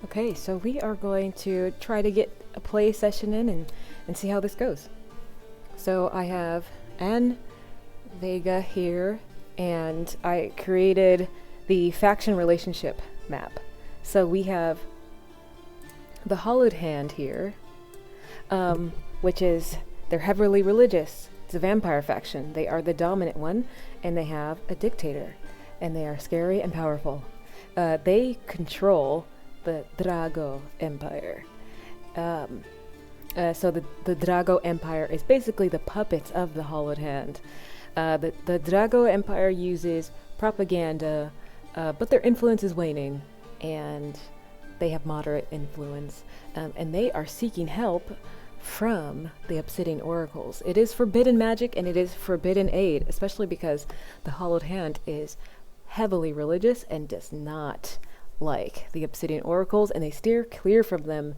Okay, so we are going to try to get a play session in and see how this goes. So I have Anne Vega here, and I created the faction relationship map. So we have the Hallowed Hand here, which is, they're heavily religious. It's a vampire faction. They are the dominant one, and they have a dictator, and they are scary and powerful. They control the Drago Empire. So the Drago Empire is basically the puppets of the Hallowed Hand. The Drago Empire uses propaganda, but their influence is waning, and they have moderate influence, and they are seeking help from the Obsidian Oracles. It is forbidden magic, and it is forbidden aid, especially because the Hallowed Hand is heavily religious and does not like the Obsidian Oracles, and they steer clear from them.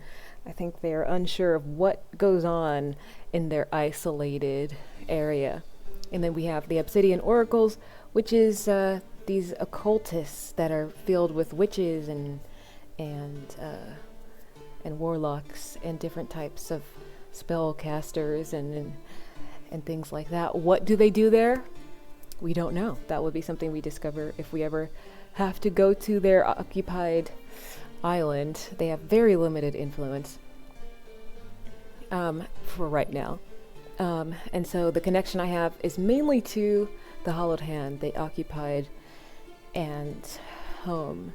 I think they are unsure of what goes on in their isolated area. And then we have the Obsidian Oracles, which is these occultists that are filled with witches and warlocks and different types of spellcasters and things like that. What do they do there? We don't know. That would be something we discover if we ever have to go to their occupied island. They have very limited influence for right now. And so the connection I have is mainly to the Hallowed Hand. They occupied and home.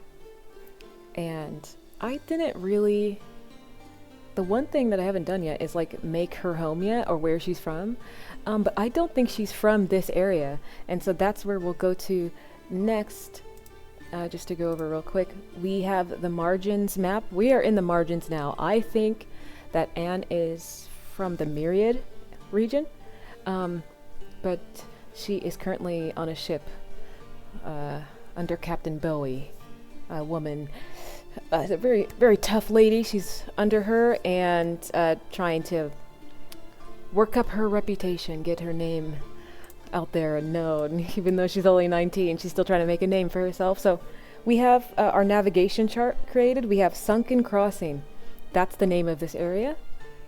And I didn't really... The one thing that I haven't done yet is like make her home yet, or where she's from. But I don't think she's from this area. And so that's where we'll go to next. Just to go over real quick, we have the margins map. We are in the margins now. I think that Anne is from the Myriad region, but she is currently on a ship under Captain Bowie, a woman. A very, very tough lady. She's under her and trying to work up her reputation, get her name out there and known. Even though she's only 19, she's still trying to make a name for herself. So we have our navigation chart created. We have Sunken Crossing. That's the name of this area.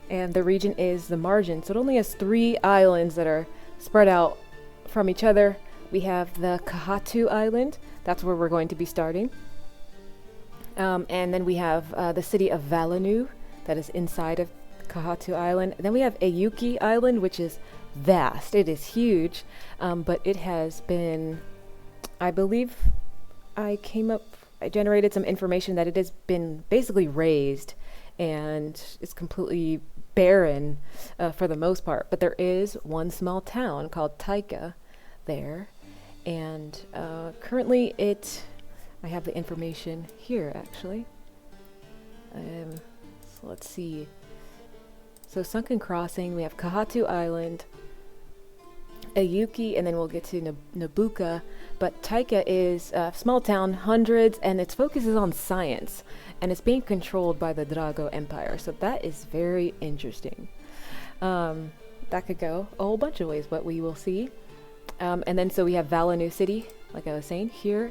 And the region is the margin. So it only has 3 islands that are spread out from each other. We have the Kahatu Island. That's where we're going to be starting. And then we have the city of Valanu that is inside of Kahatu Island. And then we have Auki Island, which is vast. It is huge, but it has been, I believe, I generated some information that it has been basically razed and it's completely barren for the most part. But there is one small town called Taika there, and currently I have the information here, actually. So let's see. So Sunken Crossing, we have Kahatu Island, Auki, and then we'll get to Nobuka. But Taika is a small town, hundreds, and its focus is on science, and it's being controlled by the Drago Empire. So that is very interesting. That could go a whole bunch of ways, but we will see. And then so we have Valanu City, like I was saying, here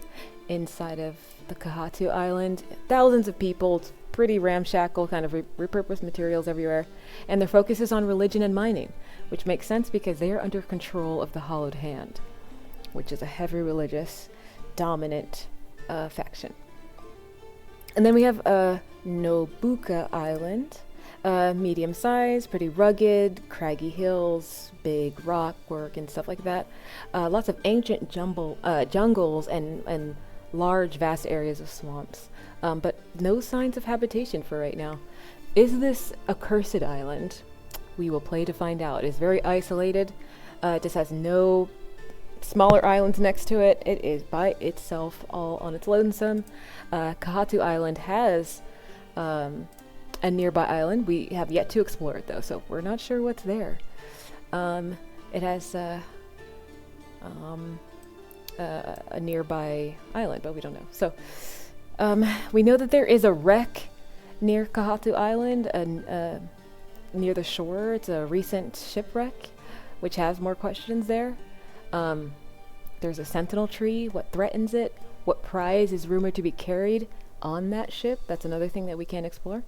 inside of the Kahatu Island. Thousands of people. It's pretty ramshackle, kind of repurposed materials everywhere. And their focus is on religion and mining, which makes sense because they are under control of the Hallowed Hand, which is a heavy religious, dominant faction. And then we have Nobuka Island, medium size, pretty rugged, craggy hills, big rock work and stuff like that. Lots of ancient jungles and large, vast areas of swamps, but no signs of habitation for right now. Is this a cursed island? We will play to find out. It's very isolated. It just has no smaller islands next to it. It is by itself, all on its lonesome. Kahatu Island has a nearby island. We have yet to explore it though, so we're not sure what's there. It has a nearby island, but we don't know. So we know that there is a wreck near Kahatu Island and near the shore. It's a recent shipwreck, which has more questions there. There's a sentinel tree. What threatens it? What prize is rumored to be carried on that ship. That's another thing that we can explore.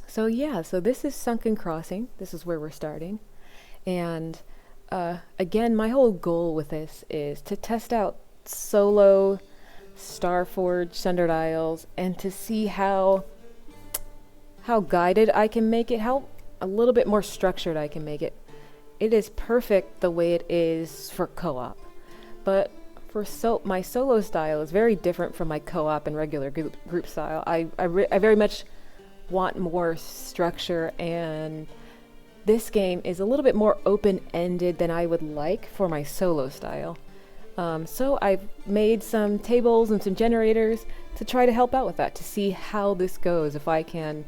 So yeah, so this is Sunken Crossing. This is where we're starting. And again, my whole goal with this is to test out solo Starforge, Sundered Isles, and to see how guided I can make it, how a little bit more structured I can make it. It is perfect the way it is for co-op, but for my solo style is very different from my co-op and regular group style. I very much want more structure, and this game is a little bit more open-ended than I would like for my solo style. So I've made some tables and some generators to try to help out with that, to see how this goes, if I can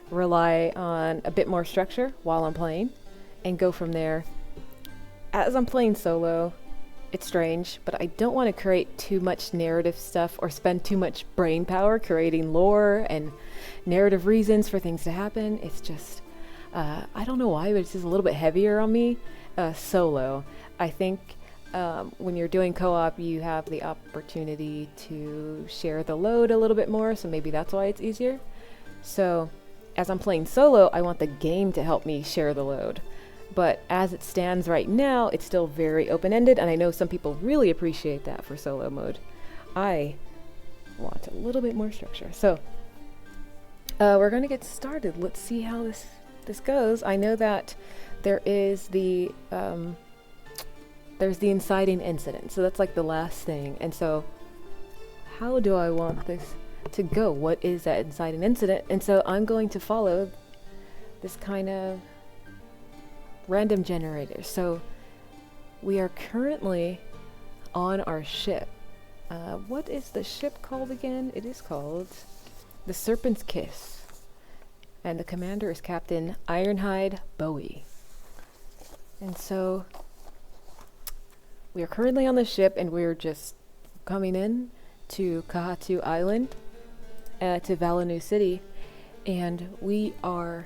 rely on a bit more structure while I'm playing and go from there. As I'm playing solo, it's strange, but I don't want to create too much narrative stuff or spend too much brain power creating lore and narrative reasons for things to happen. It's just, I don't know why, but it's just a little bit heavier on me solo. I think when you're doing co-op, you have the opportunity to share the load a little bit more, so maybe that's why it's easier. So as I'm playing solo, I want the game to help me share the load. But as it stands right now, it's still very open-ended, and I know some people really appreciate that for solo mode. I want a little bit more structure. So we're going to get started. Let's see how this goes. I know that there is there's the inciting incident, so that's like the last thing. And so how do I want this to go? What is that inciting incident? And so I'm going to follow this kind of random generator. So we are currently on our ship. What is the ship called again? It is called the Serpent's Kiss, and the commander is Captain Ironhide Bowie. And so we are currently on the ship, and we're just coming in to Kahatu Island, to Valanu City, and we're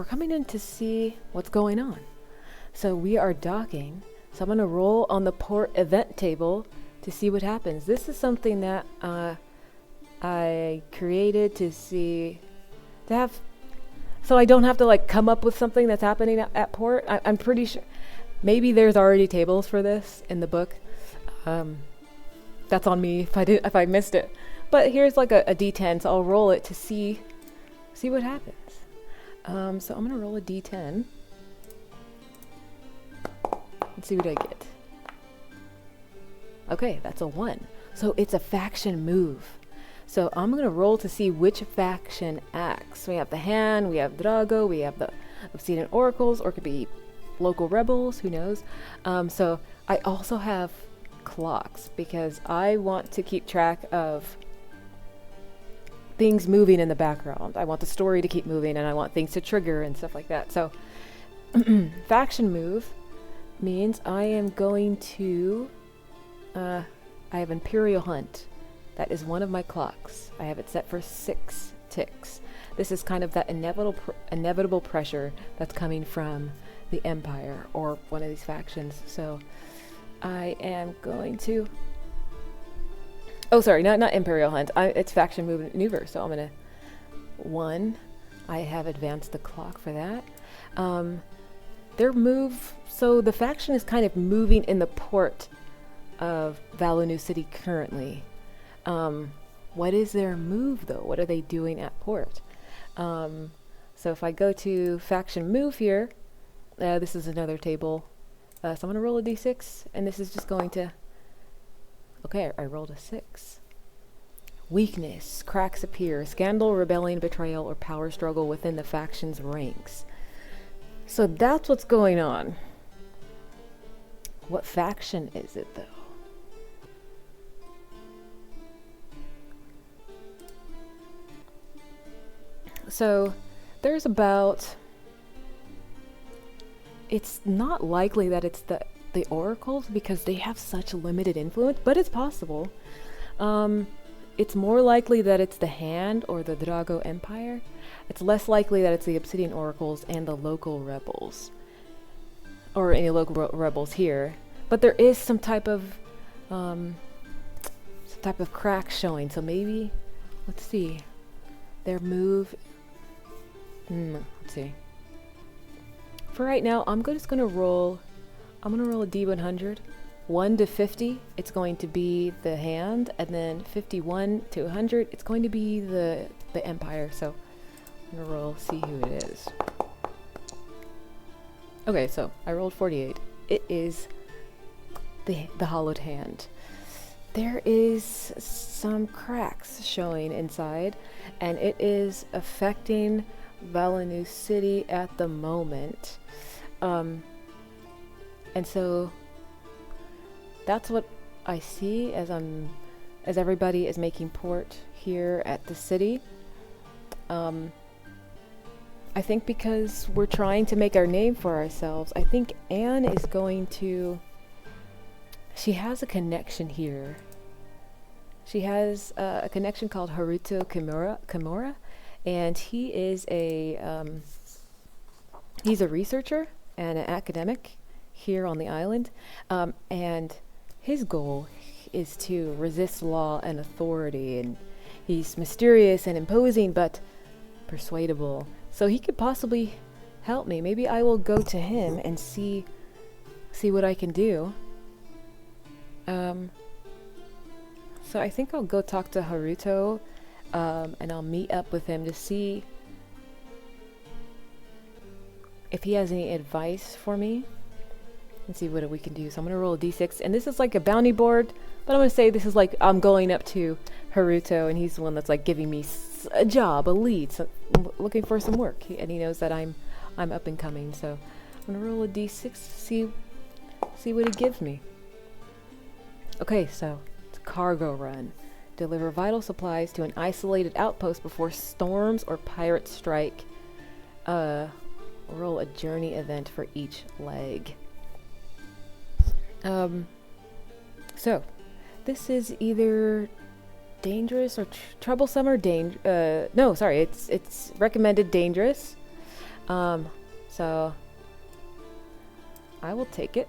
coming in to see what's going on. So we are docking. So I'm going to roll on the port event table to see what happens. This is something that I created so I don't have to like come up with something that's happening at port. I'm pretty sure maybe there's already tables for this in the book. That's on me if I missed it. But here's like a D10, so I'll roll it to see what happens. So I'm gonna roll a D10 and see what I get. Okay, that's a 1. So it's a faction move. So I'm gonna roll to see which faction acts. We have the Hand, we have Drago, we have the Obsidian Oracles, or it could be local rebels, who knows. So I also have clocks because I want to keep track of things moving in the background. I want the story to keep moving, and I want things to trigger and stuff like that. So faction move means I am going to I have Imperial Hunt. That is one of my clocks. I have it set for 6 ticks. This is kind of that inevitable pressure that's coming from the Empire or one of these factions. So I am going to not Imperial Hunt. It's faction move and maneuver. So I'm gonna 1. I have advanced the clock for that. Their move. So the faction is kind of moving in the port of Valanu City currently. What is their move though? What are they doing at port? So if I go to faction move here, this is another table. So I'm gonna roll a d6, and this is just going to. Okay, I rolled a 6. Weakness, cracks appear, scandal, rebellion, betrayal, or power struggle within the faction's ranks. So that's what's going on. What faction is it though? So there's it's not likely that it's the oracles because they have such limited influence, but it's possible. It's more likely that it's the Hand or the Drago Empire. It's less likely that it's the Obsidian Oracles and the local rebels, or any local rebels here. But there is some type of type of crack showing. So maybe, let's see, their move. Let's see. For right now, I'm just gonna roll. I'm gonna roll a D100. 1 to 50, it's going to be the hand, and then 51 to 100, it's going to be the Empire. So I'm gonna roll, see who it is. Okay, so I rolled 48. It is the Hallowed Hand. There is some cracks showing inside, and it is affecting Valanu City at the moment. And so that's what I see as everybody is making port here at the city. I think because we're trying to make our name for ourselves, I think Anne is going to... She has a connection here. She has a connection called Haruto Kimura, and he is he's a researcher and an academic here on the island, and his goal is to resist law and authority, and he's mysterious and imposing but persuadable. So he could possibly help me. Maybe I will go to him and see what I can do. So I think I'll go talk to Haruto, and I'll meet up with him to see if he has any advice for me and see what we can do. So I'm going to roll a d6, and this is like a bounty board, but I'm going to say this is like I'm going up to Haruto, and he's the one that's like giving me a job, a lead, so looking for some work, and he knows that I'm up and coming. So I'm going to roll a d6, see what it gives me. Okay, so it's a cargo run. Deliver vital supplies to an isolated outpost before storms or pirates strike. Roll a journey event for each leg. So this is either dangerous or troublesome or no, sorry, it's recommended dangerous. So I will take it.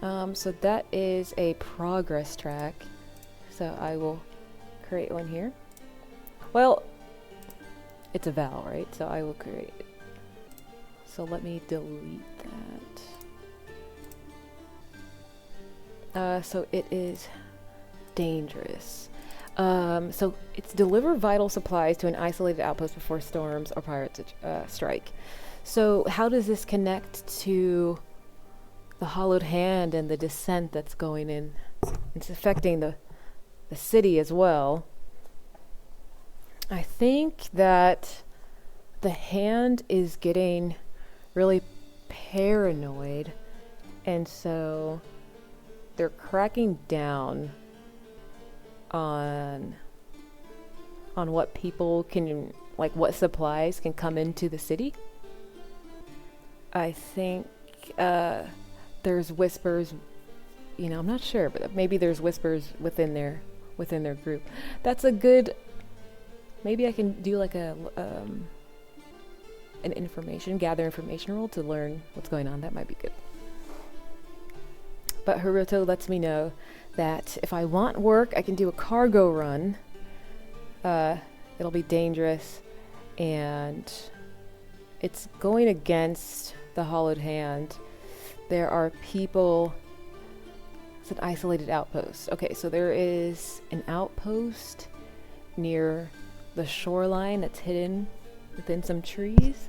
So that is a progress track. So I will create one here. Well, it's a val, right? So I will create it. So let me delete that. So it is dangerous. So it's deliver vital supplies to an isolated outpost before storms or pirates strike. So how does this connect to the Hallowed Hand and the descent that's going in? It's affecting the city as well. I think that the hand is getting really paranoid, and so they're cracking down on what people can, like what supplies can come into the city. I think there's whispers, I'm not sure, but maybe there's whispers within their group. That's a good, maybe I can do like an gather information roll to learn what's going on. That might be good. But Haruto lets me know that if I want work, I can do a cargo run. It'll be dangerous, and it's going against the Hallowed Hand. There are people. It's an isolated outpost. Okay, so there is an outpost near the shoreline that's hidden within some trees.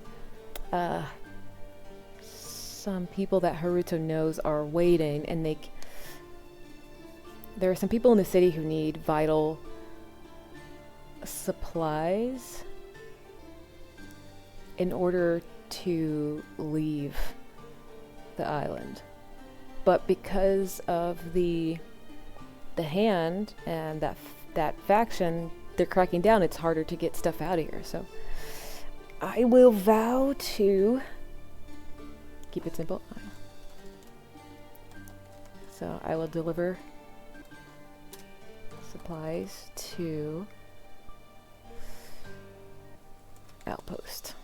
Some people that Haruto knows are waiting, and there are some people in the city who need vital supplies in order to leave the island. But because of the hand and that faction, they're cracking down. It's harder to get stuff out of here. So I will vow to keep it simple. So I will deliver supplies to outpost.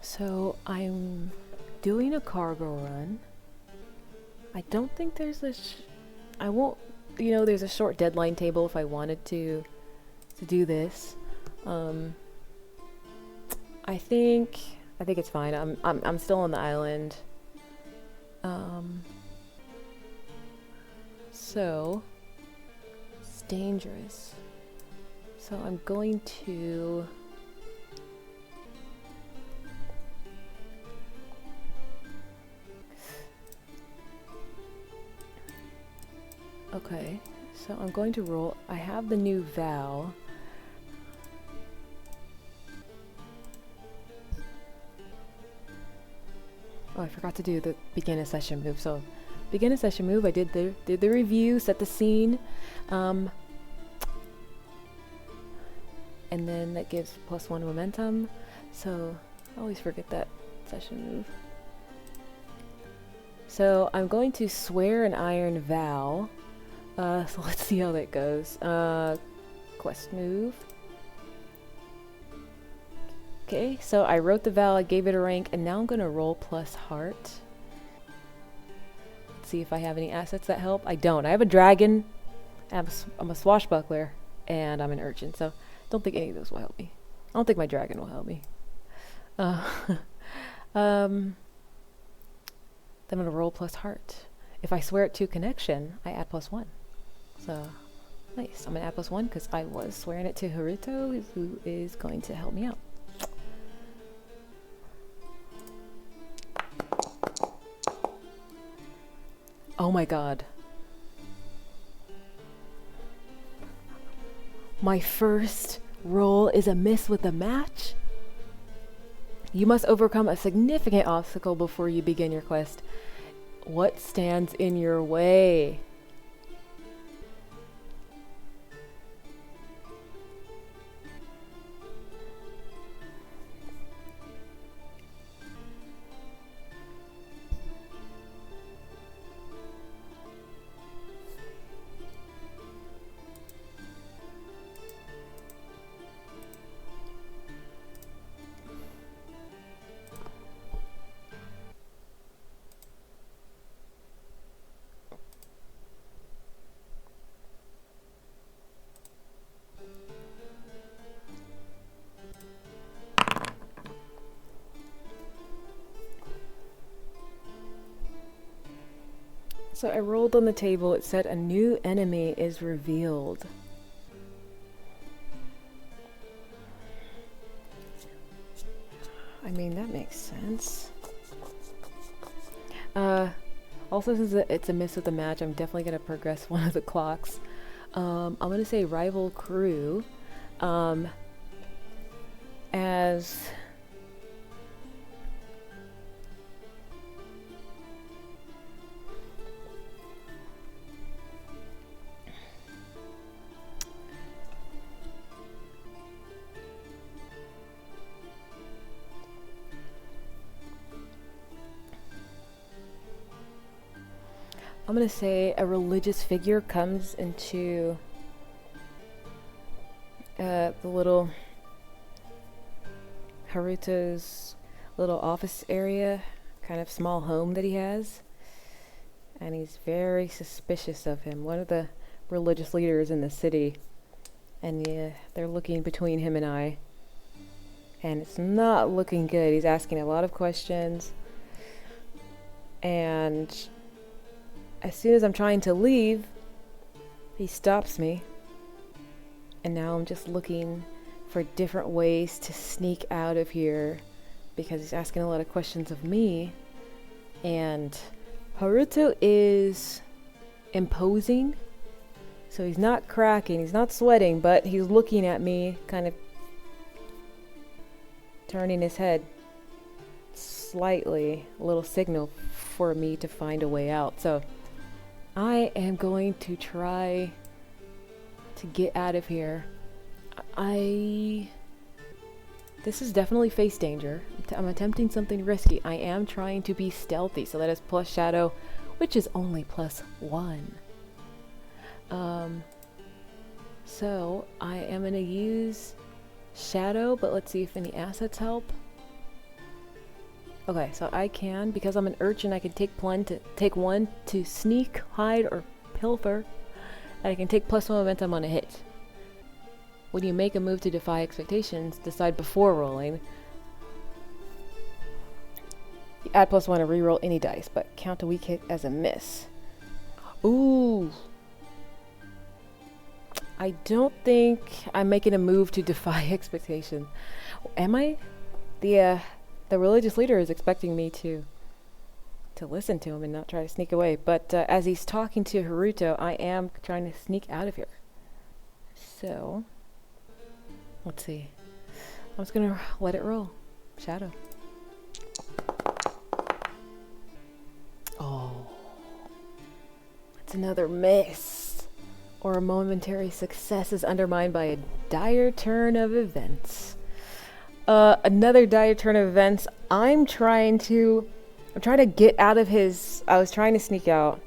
So I'm doing a cargo run. I don't think there's I won't, you know, there's a short deadline table if I wanted to do this. I think it's fine. I'm still on the island. So it's dangerous. So I'm going to okay, so I'm going to roll. I have the new vow. Oh, I forgot to do the begin a session move. So, begin a session move. I did the review, set the scene, and then that gives +1 momentum. So, I always forget that session move. So, I'm going to swear an iron vow. So let's see how that goes. Quest move. Okay, so I wrote the vow, I gave it a rank, and now I'm gonna roll +heart. Let's see if I have any assets that help. I don't. I have a dragon, I'm a swashbuckler, and I'm an urchin, so don't think any of those will help me. I don't think my dragon will help me. Then I'm gonna roll +heart. If I swear it to connection, I add +1. So, nice. I'm gonna add +1 because I was swearing it to Haruto, who is going to help me out. Oh my god. My first roll is a miss with the match? You must overcome a significant obstacle before you begin your quest. What stands in your way? So I rolled on the table, it said a new enemy is revealed. I mean, that makes sense. Also, since it's a miss with the match, I'm definitely going to progress one of the clocks. I'm going to say rival crew. As... I'm gonna say a religious figure comes into the little Haruto's little office area, kind of small home that he has, and he's very suspicious of him. One of the religious leaders in the city, and they're looking between him and I, and it's not looking good. He's asking a lot of questions, and as soon as I'm trying to leave, he stops me. And now I'm just looking for different ways to sneak out of here because he's asking a lot of questions of me. And Haruto is imposing. So he's not cracking, he's not sweating, but he's looking at me, kind of turning his head slightly, a little signal for me to find a way out. So I am going to try to get out of here. This is definitely face danger. I'm attempting something risky. I am trying to be stealthy, so that is plus shadow, which is only +1. So I am going to use shadow, but let's see if any assets help. Okay, so I can, because I'm an urchin, I can take one to sneak, hide, or pilfer. And I can take +1 momentum on a hit. When you make a move to defy expectations, decide before rolling. You add +1 to reroll any dice, but count a weak hit as a miss. Ooh. I don't think I'm making a move to defy expectations. Am I? The religious leader is expecting me to listen to him and not try to sneak away. But as he's talking to Haruto, I am trying to sneak out of here. So, let's see. I'm just gonna let it roll. Shadow. Oh. It's another miss. Or a momentary success is undermined by a dire turn of events. Another dire turn of events. I'm trying to get out of his... I was trying to sneak out.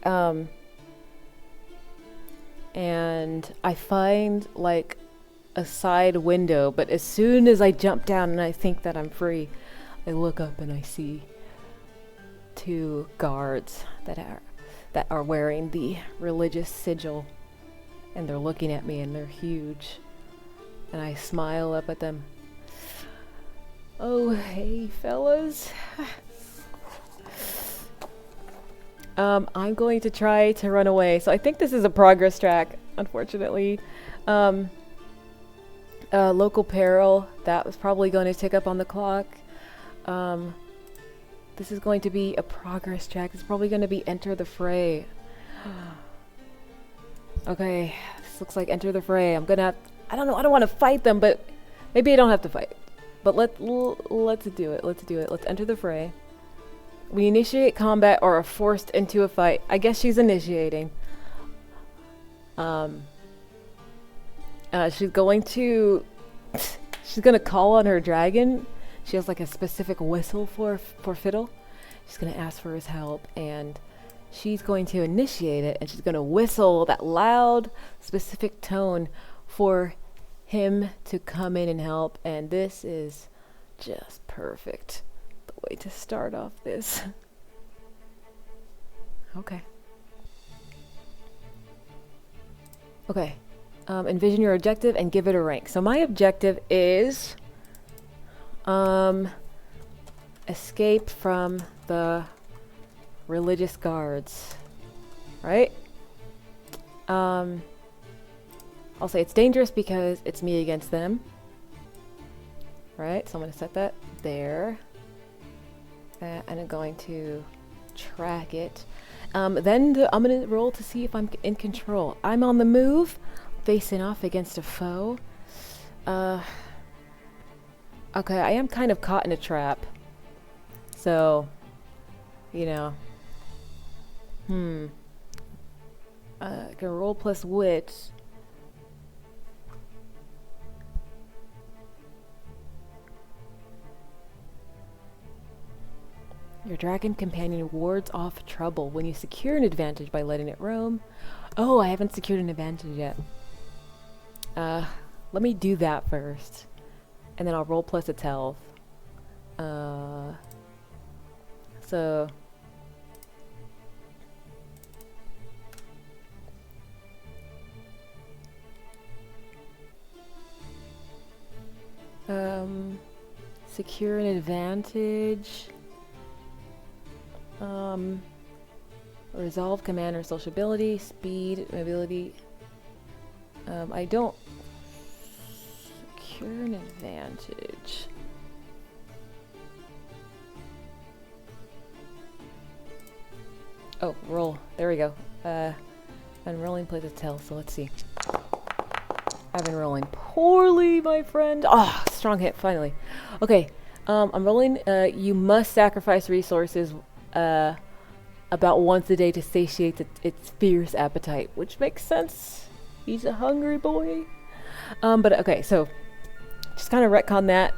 And I find, like, a side window. But as soon as I jump down and I think that I'm free, I look up and I see 2 guards that are wearing the religious sigil. And they're looking at me and they're huge. And I smile up at them. Oh, hey, fellas. I'm going to try to run away. So I think this is a progress track, unfortunately. Local peril. That was probably going to tick up on the clock. This is going to be a progress track. It's probably going to be enter the fray. Okay, this looks like enter the fray. I'm gonna have... I don't know, I don't want to fight them, but maybe I don't have to fight. But let's do it. Let's enter the fray. We initiate combat or are forced into a fight. I guess she's initiating. She's going to call on her dragon. She has like a specific whistle for fiddle. She's gonna ask for his help, and she's going to initiate it, and she's gonna whistle that loud, specific tone for him to come in and help, and this is just perfect. The way to start off this. Okay. Envision your objective and give it a rank. So my objective is escape from the religious guards. Right? I'll say it's dangerous because it's me against them. Right, so I'm going to set that there. And I'm going to track it. Then I'm going to roll to see if I'm in control. I'm on the move, facing off against a foe. Okay, I am kind of caught in a trap. So, you know. Gonna roll plus wit. Your dragon companion wards off trouble when you secure an advantage by letting it roam. Oh, I haven't secured an advantage yet. Let me do that first. And then I'll roll plus its health. So... secure an advantage. Resolve, command, or sociability, speed, mobility. I don't secure an advantage. Oh, roll. There we go. I'm rolling play the tell, so let's see. I've been rolling poorly, my friend. Ah, strong hit, finally. Okay, I'm rolling. You must sacrifice resources about once a day to satiate its fierce appetite, which makes sense. He's a hungry boy. But okay, so just kind of retcon that.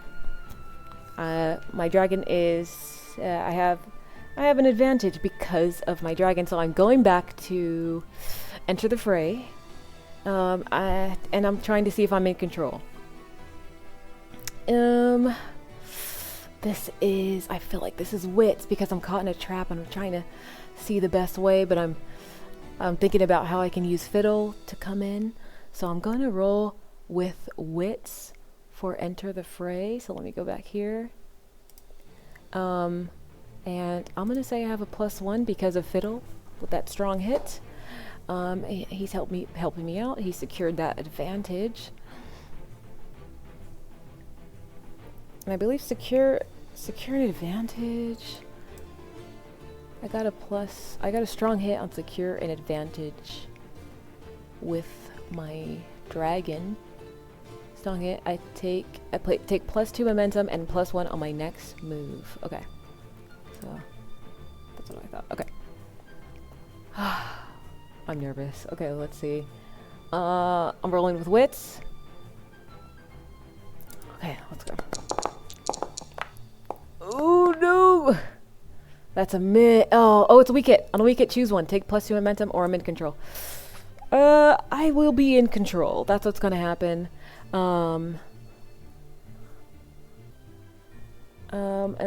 My dragon is I have an advantage because of my dragon, so I'm going back to enter the fray. And I'm trying to see if I'm in control. The this is, I feel like this is wits because I'm caught in a trap and I'm trying to see the best way, but I'm thinking about how I can use fiddle to come in. So I'm going to roll with wits for enter the fray. So let me go back here. And I'm going to say I have a +1 because of fiddle with that strong hit. He's helping me out. He secured that advantage. And I believe secure an advantage. I got a strong hit on secure an advantage with my dragon. Strong hit. I take +2 momentum and +1 on my next move. Okay. So that's what I thought. Okay. I'm nervous. Okay, let's see. I'm rolling with wits. Okay, let's go. Oh no! That's a mid. Oh, it's a weak hit. On a weak hit, choose one. Take +2 momentum, or I'm in control. I will be in control. That's what's gonna happen. And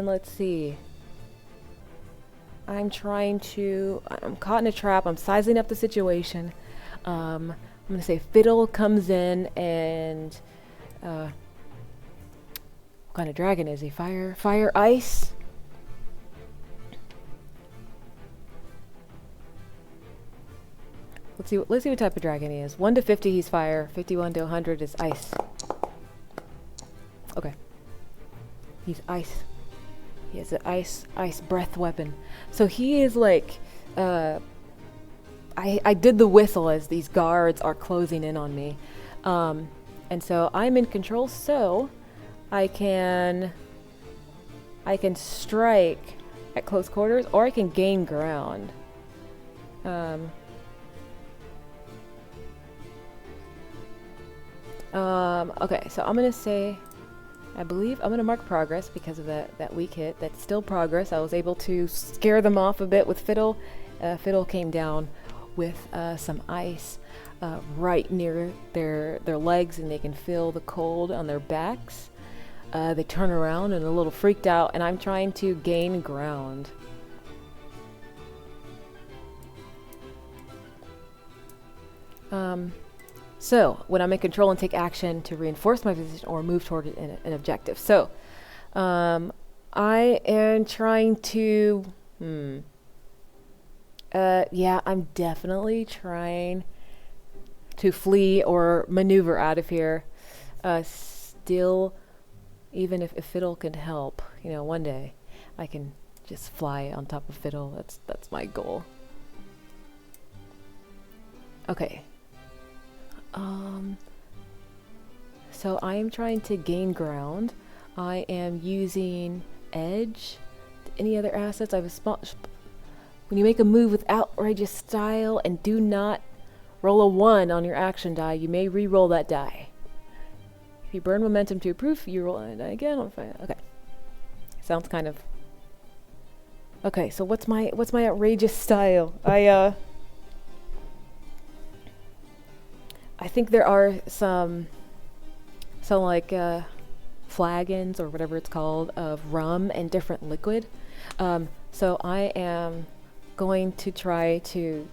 let's see. I'm caught in a trap. I'm sizing up the situation. I'm gonna say fiddle comes in and what kind of dragon is he? Fire, ice. Let's see what type of dragon he is. 1 to 50 he's fire. 51 to 100 is ice. Okay. He's ice. He has an ice breath weapon. So he is like, I did the whistle as these guards are closing in on me. And so I'm in control, so I can strike at close quarters, or I can gain ground. Okay, so I'm gonna say, I believe I'm gonna mark progress because of that weak hit. That's still progress. I was able to scare them off a bit with fiddle. Fiddle came down with some ice right near their legs, and they can feel the cold on their backs. They turn around and a little freaked out, and I'm trying to gain ground. So, when I'm in control and take action to reinforce my position or move toward an objective. So, I am trying to... yeah, I'm definitely trying to flee or maneuver out of here. Still, even if Fiddle can help, you know, one day I can just fly on top of Fiddle. That's my goal. Okay. So I am trying to gain ground. I am using edge. Any other assets? I have a small... When you make a move with outrageous style and do not roll a 1 on your action die, you may re-roll that die. If you burn momentum to approve, you roll a die again. Okay. Sounds kind of... Okay, so what's my outrageous style? I think there are some like flagons or whatever it's called of rum and different liquid. So I am going to try to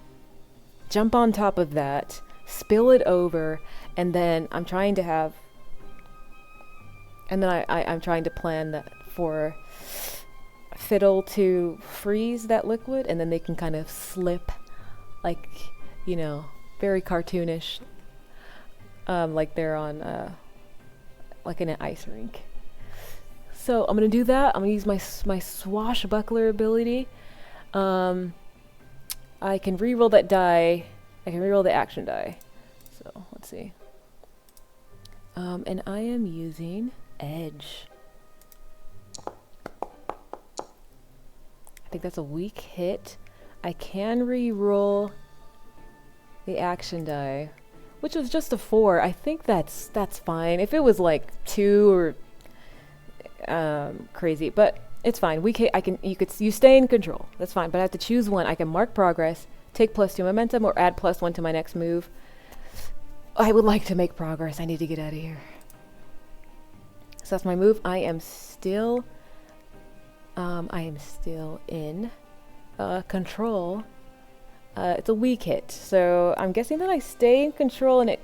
jump on top of that, spill it over, and then I'm trying to have, and then I'm trying to plan that for Fiddle to freeze that liquid, and then they can kind of slip, like, you know, very cartoonish. Like they're on, like in an ice rink. So I'm gonna do that. I'm gonna use my swashbuckler ability. I can reroll that die. I can reroll the action die. So let's see. And I am using edge. I think that's a weak hit. I can reroll the action die, which was just a 4. I think that's fine. If it was like 2 or crazy, but it's fine. You stay in control. That's fine. But I have to choose one. I can mark progress, take +2 momentum, or add +1 to my next move. I would like to make progress. I need to get out of here. So that's my move. I am still I am still in control. It's a weak hit, so I'm guessing that I stay in control and it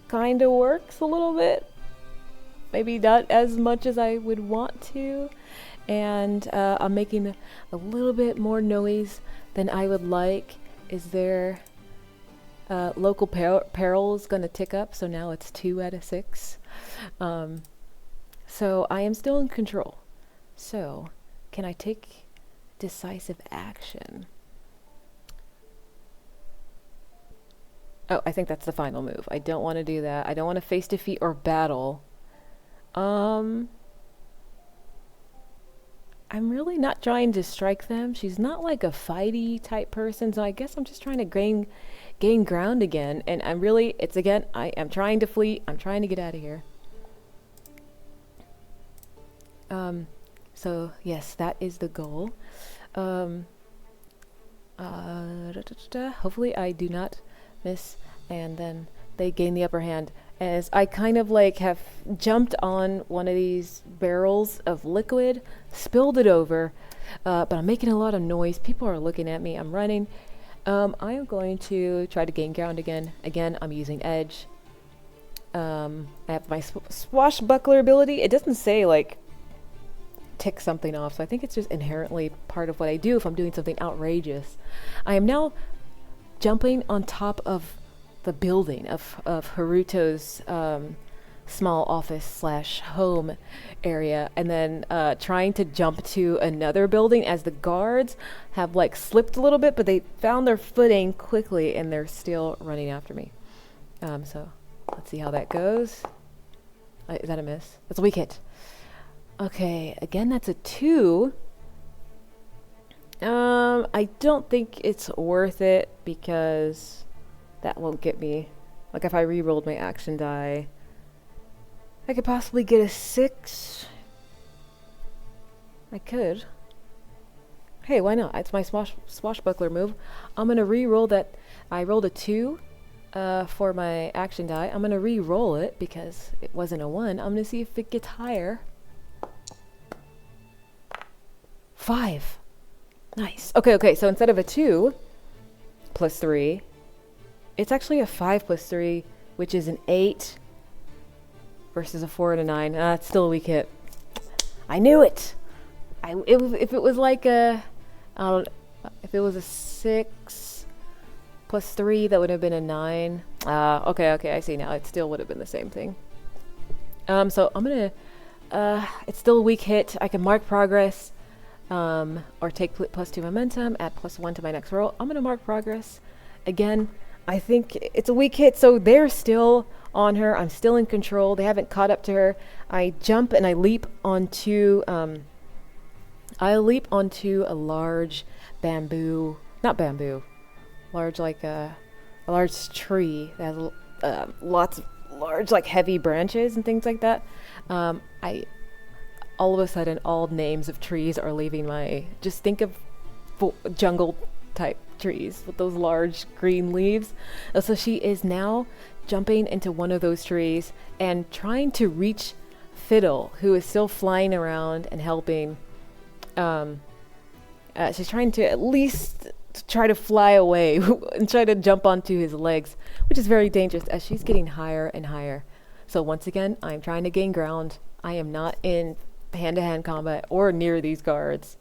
kind of works a little bit. Maybe not as much as I would want to. And I'm making a little bit more noise than I would like. Is there local peril is going to tick up, so now it's 2 out of 6. So I am still in control. So can I take decisive action? Oh, I think that's the final move. I don't want to do that. I don't want to face defeat or battle. I'm really not trying to strike them. She's not like a fighty type person, so I guess I'm just trying to gain ground again. And I'm really, it's again, I am trying to flee. I'm trying to get out of here. So yes, that is the goal. Hopefully I do not miss, and then they gain the upper hand. As I kind of like have jumped on one of these barrels of liquid, spilled it over, but I'm making a lot of noise. People are looking at me. I'm running. I am going to try to gain ground again. Again, I'm using edge. I have my swashbuckler ability. It doesn't say like tick something off, so I think it's just inherently part of what I do if I'm doing something outrageous. I am now jumping on top of the building of Haruto's small office / home area, and then trying to jump to another building as the guards have like slipped a little bit, but they found their footing quickly and they're still running after me. So let's see how that goes. Is that a miss? That's a weak hit. Okay, again, that's a 2. I don't think it's worth it because that won't get me. Like if I re-rolled my action die, I could possibly get a 6. I could. Hey, why not? It's my swashbuckler move. I'm gonna re-roll that. I rolled a 2 for my action die. I'm gonna re-roll it because it wasn't a 1. I'm gonna see if it gets higher. 5. Nice. Okay, so instead of a 2 plus 3, it's actually a 5 plus 3, which is an 8 versus a 4 and a 9. It's still a weak hit. I knew it! If it was like a... if it was a 6 plus 3, that would have been a 9. Okay, I see now. It still would have been the same thing. So I'm gonna... it's still a weak hit. I can mark progress. Or take +2 momentum, add +1 to my next roll. I'm gonna mark progress. Again, I think it's a weak hit, so they're still on her. I'm still in control. They haven't caught up to her. I jump and I leap onto a large bamboo, not bamboo, large like a large tree that has lots of large like heavy branches and things like that. All of a sudden, all names of trees are leaving my... Just think of jungle-type trees with those large green leaves. So she is now jumping into one of those trees and trying to reach Fiddle, who is still flying around and helping. She's trying to at least try to fly away and try to jump onto his legs, which is very dangerous as she's getting higher and higher. So once again, I'm trying to gain ground. I am not in hand-to-hand combat or near these guards.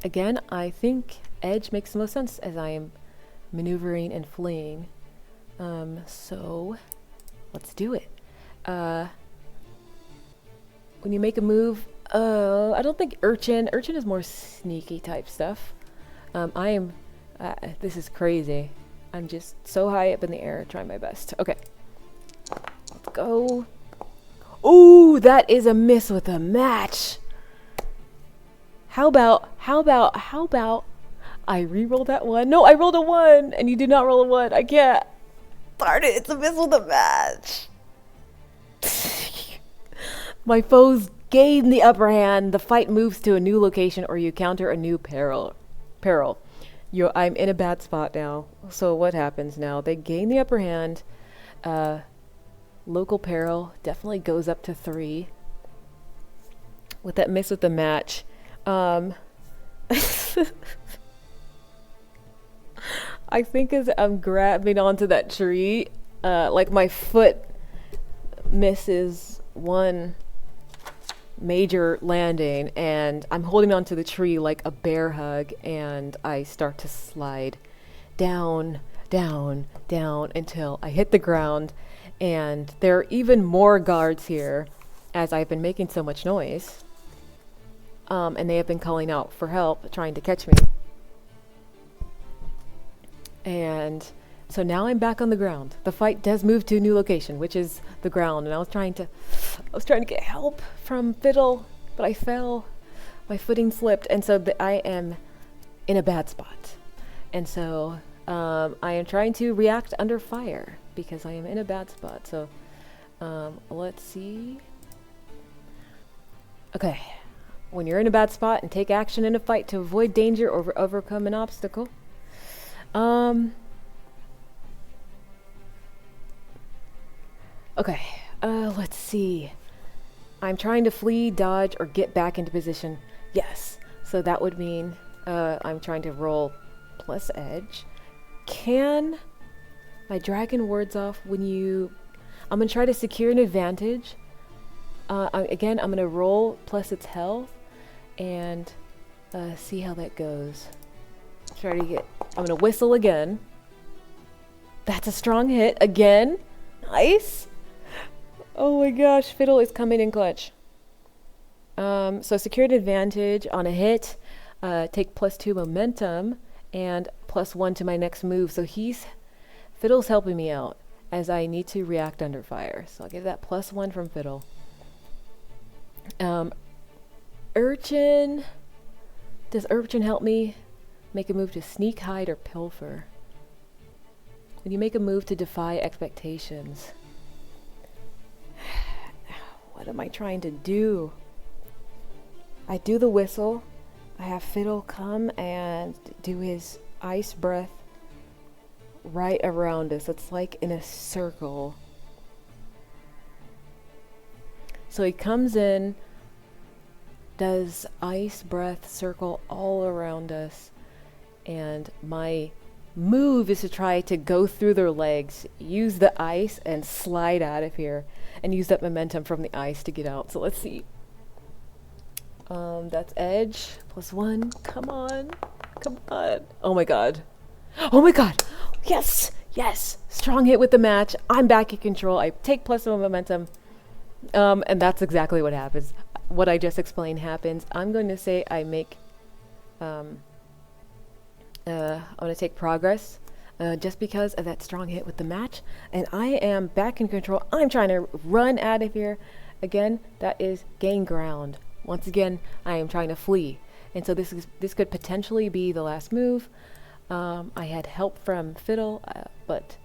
Again, I think edge makes the most sense as I am maneuvering and fleeing. So let's do it. When you make a move, I don't think Urchin is more sneaky type stuff. This is crazy. I'm just so high up in the air, trying my best. Okay. Let's go. Ooh, that is a miss with a match. How about I re-roll that 1? No, I rolled a 1 and you did not roll a 1. I can't. Darn it, it's a miss with a match. My foes gain the upper hand. The fight moves to a new location or you counter a new peril. I'm in a bad spot now. So what happens now? They gain the upper hand. Local peril definitely goes up to 3. With that miss with the match. I think as I'm grabbing onto that tree, like my foot misses one major landing and I'm holding onto the tree like a bear hug, and I start to slide down, down, down until I hit the ground. And there are even more guards here as I've been making so much noise. And they have been calling out for help, trying to catch me. And so now I'm back on the ground. The fight does move to a new location, which is the ground. And I was trying to get help from Fiddle, but I fell. My footing slipped, and so I am in a bad spot. And so I am trying to react under fire because I am in a bad spot. So let's see. Okay. When you're in a bad spot and take action in a fight to avoid danger or overcome an obstacle. Okay, let's see. I'm trying to flee, dodge, or get back into position. Yes, so that would mean I'm trying to roll plus edge. Can my dragon wards off when you... I'm going to try to secure an advantage. Again, I'm going to roll plus its health and see how that goes. Try to get... I'm going to whistle again. That's a strong hit. Again. Nice. Oh my gosh. Fiddle is coming in clutch. So secured advantage on a hit. Take +2 momentum and +1 to my next move. So Fiddle's helping me out as I need to react under fire. So I'll give that +1 from Fiddle. Urchin. Does Urchin help me make a move to sneak, hide, or pilfer? When you make a move to defy expectations. What am I trying to do? I do the whistle. I have Fiddle come and do his ice breath right around us. It's like in a circle. So he comes in, does ice breath circle all around us, and my move is to try to go through their legs, use the ice, and slide out of here, and use that momentum from the ice to get out. So let's see. That's edge +1. Come on, come on. Oh my god. Oh my god. Yes, yes. Strong hit with the match. I'm back in control. I take +1 momentum. And that's exactly what happens. What I just explained happens. I'm going to say I make, I'm going to take progress, just because of that strong hit with the match. And I am back in control. I'm trying to run out of here. Again, that is gain ground. Once again, I am trying to flee. And so this could potentially be the last move. I had help from Fiddle, but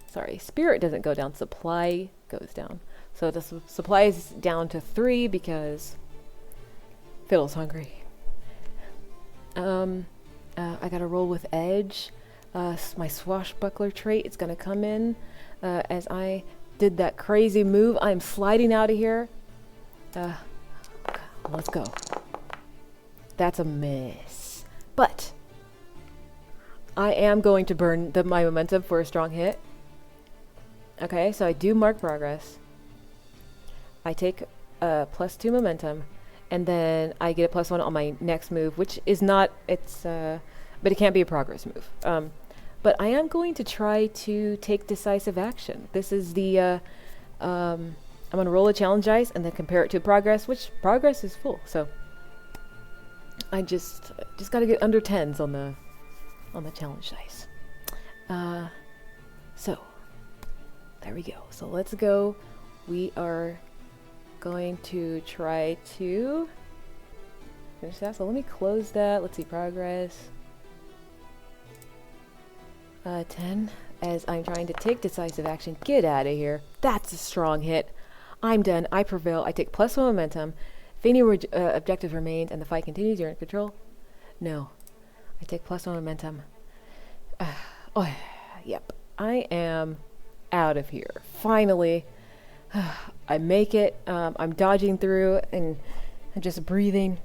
sorry, Spirit doesn't go down. Supply goes down. So the supply is down to 3 because Fiddle's hungry. I gotta roll with edge. My swashbuckler trait is gonna come in as I did that crazy move. I'm sliding out of here. Let's go. That's a miss. But I am going to burn my momentum for a strong hit. Okay, so I do mark progress. I take +2 momentum, and then I get a +1 on my next move, which is not, but it can't be a progress move. But I am going to try to take decisive action. This is the, I'm going to roll a challenge dice and then compare it to progress, which progress is full. So I just got to get under 10s on the challenge dice. So there we go. So let's go. We are going to try to finish that. So let me close that. Let's see, progress. 10. As I'm trying to take decisive action. Get out of here. That's a strong hit. I'm done. I prevail. I take +1 momentum. If any objective remains and the fight continues, you're in control. No. I take +1 momentum. Oh, yep. I am out of here. Finally. I make it. I'm dodging through and just breathing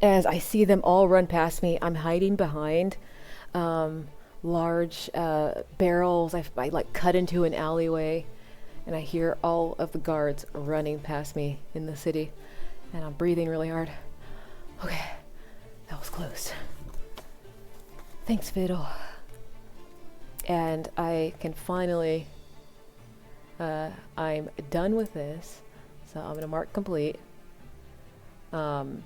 as I see them all run past me. I'm hiding behind large barrels. I like cut into an alleyway, and I hear all of the guards running past me in the city, and I'm breathing really hard. Okay, that was close. Thanks, Fiddle. And I can finally, I'm done with this, so I'm gonna mark complete. And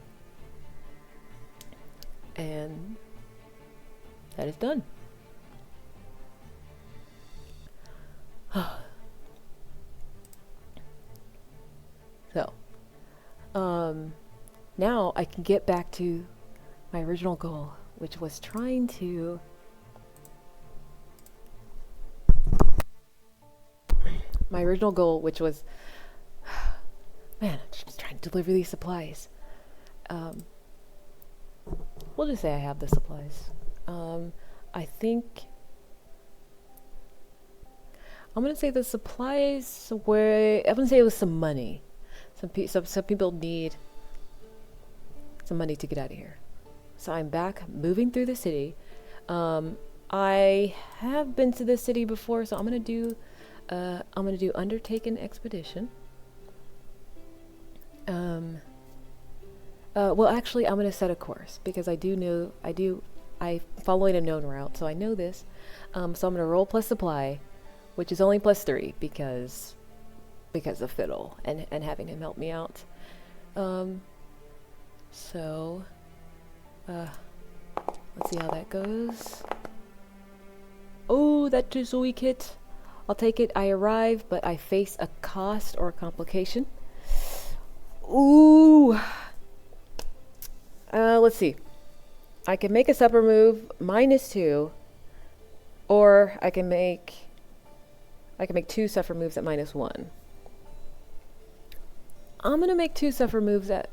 that is done. So, now I can get back to my original goal, which was trying to man, I'm just trying to deliver these supplies. We'll just say I have the supplies. I think I'm gonna say the supplies were. I'm gonna say it was some money. Some people need some money to get out of here. So I'm back, moving through the city. I have been to this city before, so I'm gonna do Undertaken Expedition. Well, actually, I'm gonna set a course because I'm following a known route, so I know this. So I'm gonna roll plus supply, which is only +3 because of Fiddle and having him help me out. So let's see how that goes. Oh, that is a weak hit. I'll take it. I arrive, but I face a cost or a complication. Ooh. Let's see. I can make a supper move -2, or I can make 2 suffer moves at -1. I'm gonna make 2 suffer moves at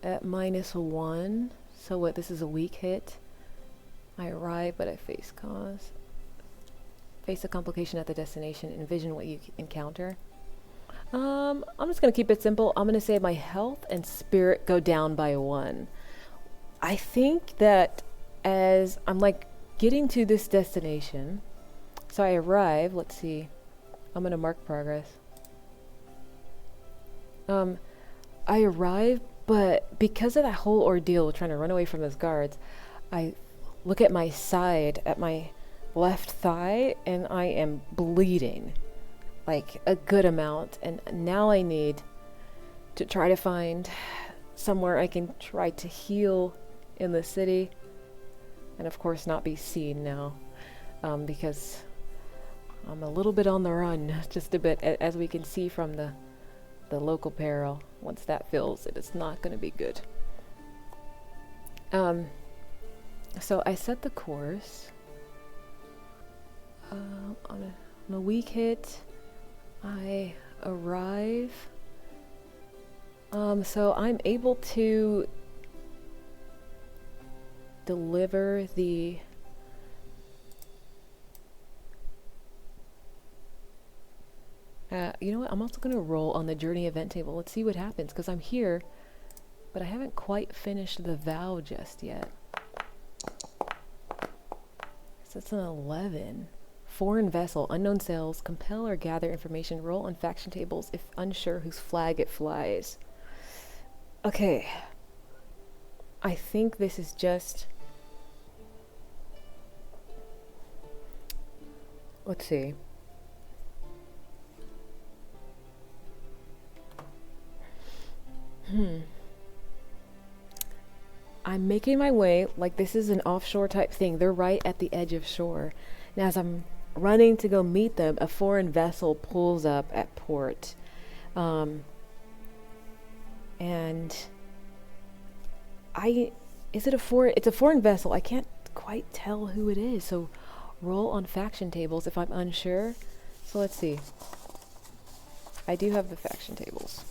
-1. So what? This is a weak hit. I arrive, but I face cost. Face a complication at the destination. Envision what you encounter. I'm just gonna keep it simple. I'm gonna say my health and spirit go down by 1. I think that as I'm like getting to this destination, so I arrive. Let's see. I'm gonna mark progress. I arrive, but because of that whole ordeal trying to run away from those guards, I look at my side, at my left thigh, and I am bleeding like a good amount, and now I need to try to find somewhere I can try to heal in the city, and of course not be seen now, because I'm a little bit on the run, just a bit, as we can see from the local peril. Once that fills, it is not going to be good. So I set the course. On a weak hit, I arrive. So I'm able to deliver the you know what? I'm also going to roll on the journey event table. Let's see what happens, because I'm here, but I haven't quite finished the vow just yet. So it's an 11. Foreign vessel, unknown sails, compel or gather information, roll on faction tables if unsure whose flag it flies. Okay. I think this is just... Let's see. I'm making my way, like this is an offshore type thing. They're right at the edge of shore. And as I'm running to go meet them, a foreign vessel pulls up at port. And it's a foreign vessel. I can't quite tell who it is. So roll on faction tables if I'm unsure. So let's see. I do have the faction tables.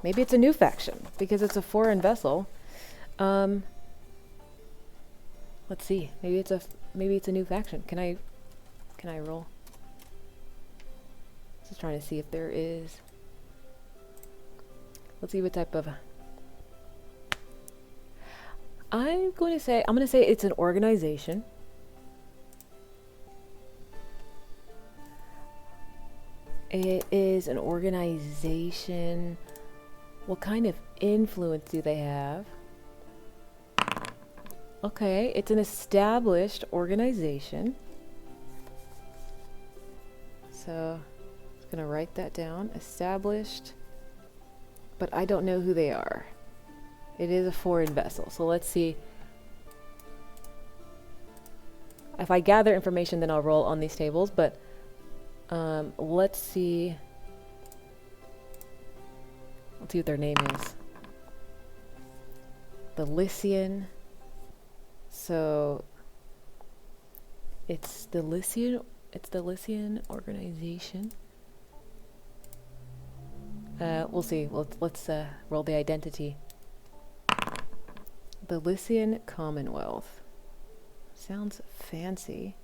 Maybe it's a new faction because it's a foreign vessel. Let's see. Maybe it's a new faction. Can I roll? Just trying to see if there is. Let's see what type of. I'm going to say it's an organization. It is an organization. What kind of influence do they have? Okay, it's an established organization. So, I'm just gonna write that down. Established, but I don't know who they are. It is a foreign vessel, so let's see. If I gather information, then I'll roll on these tables, but let's see. Let's see what their name is. The Lycian. So it's the Lycian organization. We'll see. Let's roll the identity. The Lycian Commonwealth. Sounds fancy.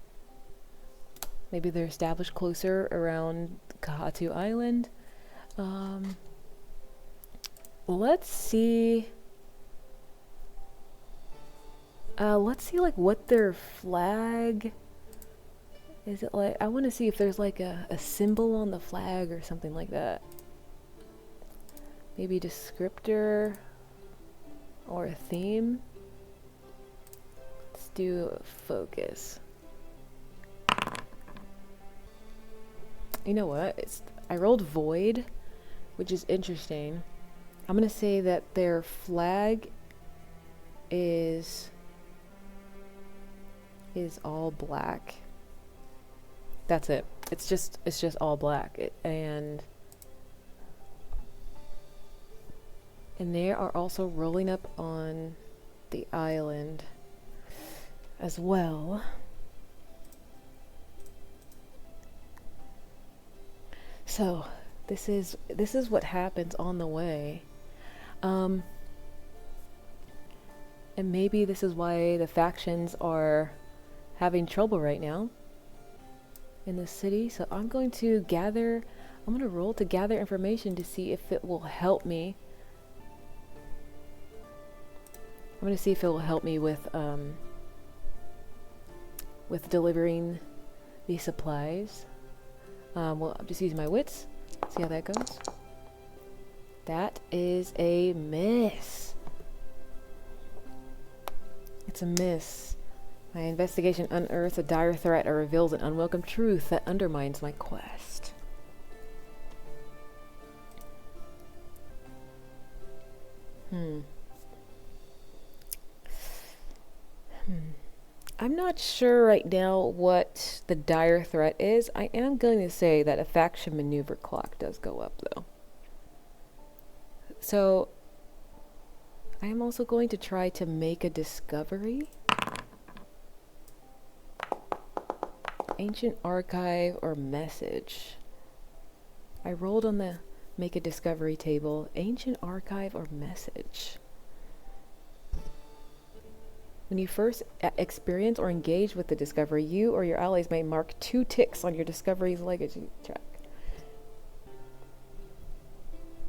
Maybe they're established closer around Kahatu Island. Let's see. Let's see like what their flag is. It like I want to see if there's like a symbol on the flag or something like that. Maybe descriptor or a theme. Let's do focus. You know what? I rolled void, which is interesting. I'm gonna say that their flag is all black. That's it. It's just all black. And they are also rolling up on the island as well. So this is what happens on the way. And maybe this is why the factions are having trouble right now in the city. So I'm going to roll to gather information to see if it will help me. I'm going to see if it will help me with delivering these supplies. Well, I'm just using my wits. See how that goes. That is a miss. It's a miss. My investigation unearths a dire threat or reveals an unwelcome truth that undermines my quest. I'm not sure right now what the dire threat is. I am going to say that a faction maneuver clock does go up, though. So, I am also going to try to make a discovery. Ancient archive or message. I rolled on the make a discovery table. Ancient archive or message. When you first experience or engage with the discovery, you or your allies may mark 2 ticks on your discovery's legacy track.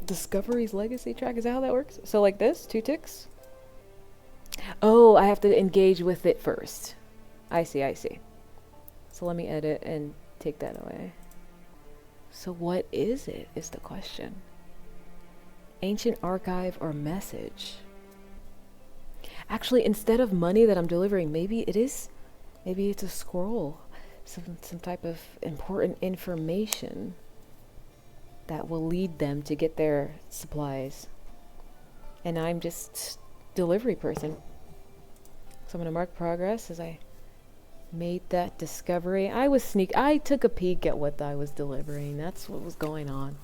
Discovery's legacy track? Is that how that works? So like this? 2 ticks? Oh, I have to engage with it first. I see. So let me edit and take that away. So what is it, is the question. Ancient archive or message? Actually, instead of money that I'm delivering, maybe it's a scroll. Some type of important information that will lead them to get their supplies. And I'm just delivery person. So I'm going to mark progress as I made that discovery. I took a peek at what I was delivering. That's what was going on.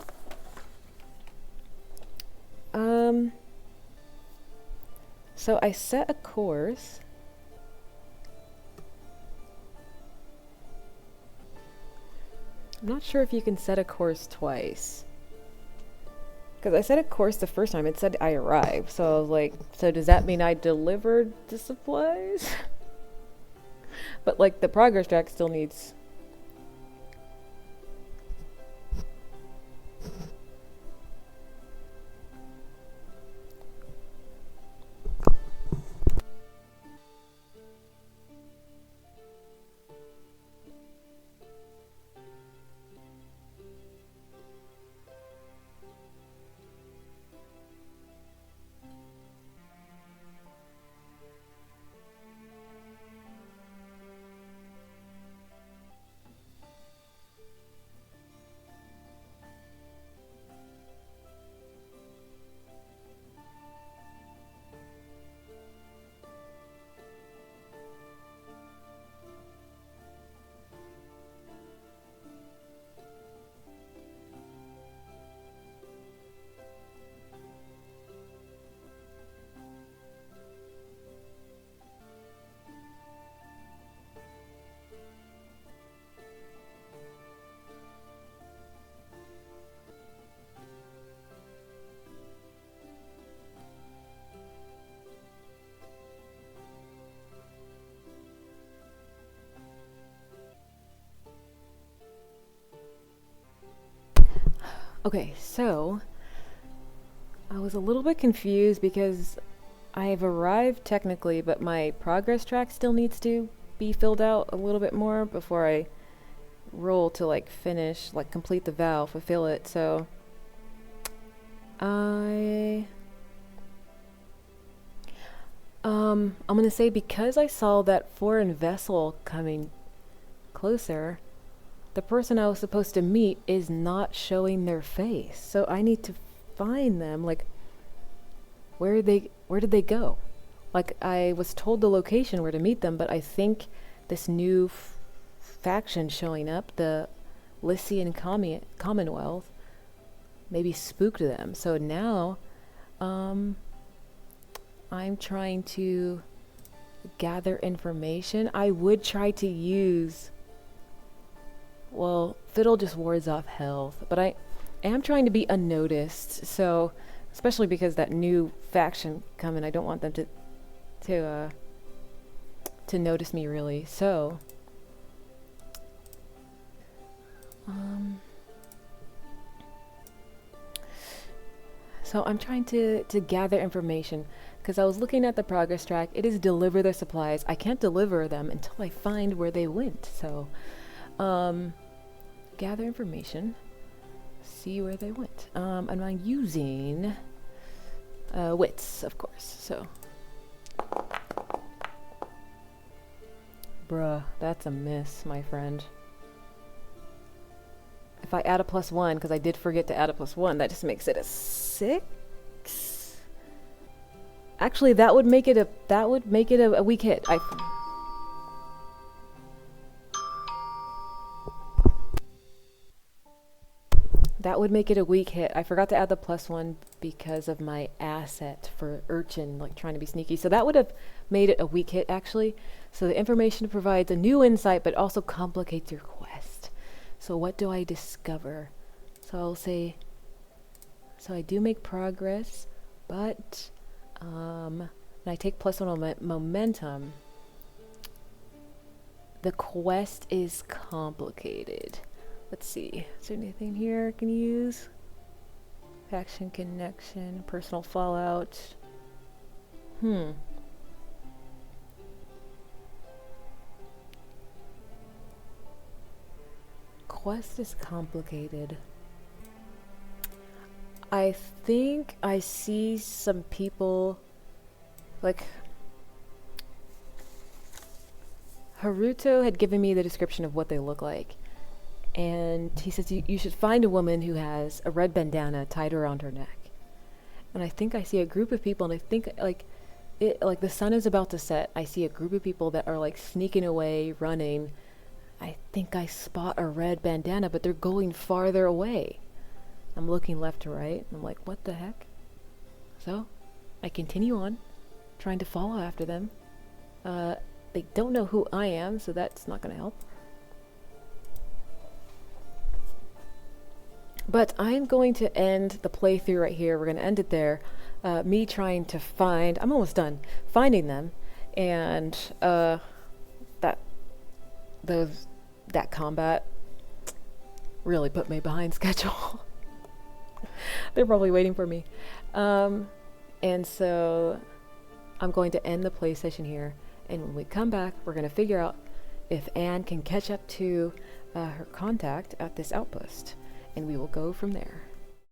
So I set a course. I'm not sure if you can set a course twice. Because I set a course the first time, it said I arrived. So I was like, so does that mean I delivered the supplies? But like the progress track still needs... Okay, so I was a little bit confused because I've arrived technically, but my progress track still needs to be filled out a little bit more before I roll to like finish, like complete the vow, fulfill it. So I'm gonna say because I saw that foreign vessel coming closer, the person I was supposed to meet is not showing their face. So I need to find them. Like, where did they go? Like, I was told the location where to meet them, but I think this new faction showing up, the Lycian Commonwealth, maybe spooked them. So now, I'm trying to gather information. I would try to use, well, Fiddle just wards off health, but I am trying to be unnoticed. So, especially because that new faction coming, I don't want them to notice me really. So, so I'm trying to gather information because I was looking at the progress track. It is deliver their supplies. I can't deliver them until I find where they went. So, gather information, see where they went. And I'm using wits, of course. So, bruh, that's a miss, my friend. If I add a +1, because I did forget to add a +1, that just makes it a 6. Actually, that would make it a weak hit. That would make it a weak hit. I forgot to add the +1 because of my asset for Urchin, like trying to be sneaky. So that would have made it a weak hit, actually. So the information provides a new insight, but also complicates your quest. So what do I discover? So I'll say, so I do make progress, but, and I take +1 momentum. The quest is complicated. Let's see. Is there anything here I can use? Faction connection, personal fallout. Quest is complicated. I think I see some people, like Haruto had given me the description of what they look like. And he says you should find a woman who has a red bandana tied around her neck. And I think I see a group of people, and I think like the sun is about to set. I see a group of people that are like sneaking away, running. I think I spot a red bandana, but they're going farther away. I'm looking left to right, and I'm like, what the heck? So I continue on, trying to follow after them. They don't know who I am, so that's not going to help. But I'm going to end the playthrough right here. We're going to end it there. Me trying to find, I'm almost done, finding them. And that combat really put me behind schedule. They're probably waiting for me. And so I'm going to end the play session here. And when we come back, we're going to figure out if Anne can catch up to her contact at this outpost. And we will go from there.